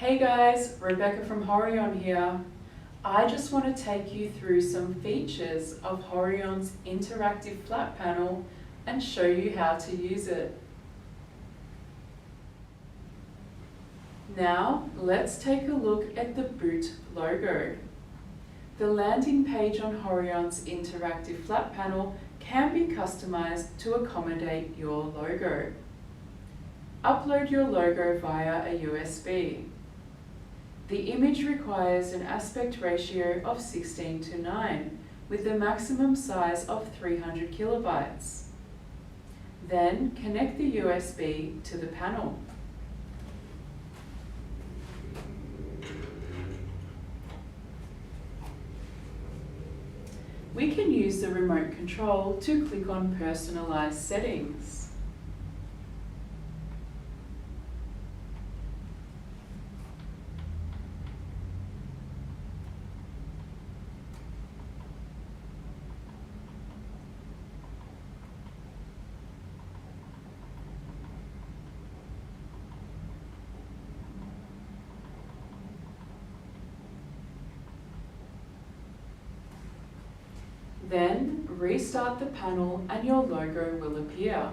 Hey guys, Rebecca from Horion here. I just want to take you through some features of Horion's interactive flat panel and show you how to use it. Now, let's take a look at the boot logo. The landing page on Horion's interactive flat panel can be customized to accommodate your logo. Upload your logo via a USB. The image requires an aspect ratio of 16:9 with a maximum size of 300 kilobytes. Then connect the USB to the panel. We can use the remote control to click on personalized settings. Then restart the panel and your logo will appear.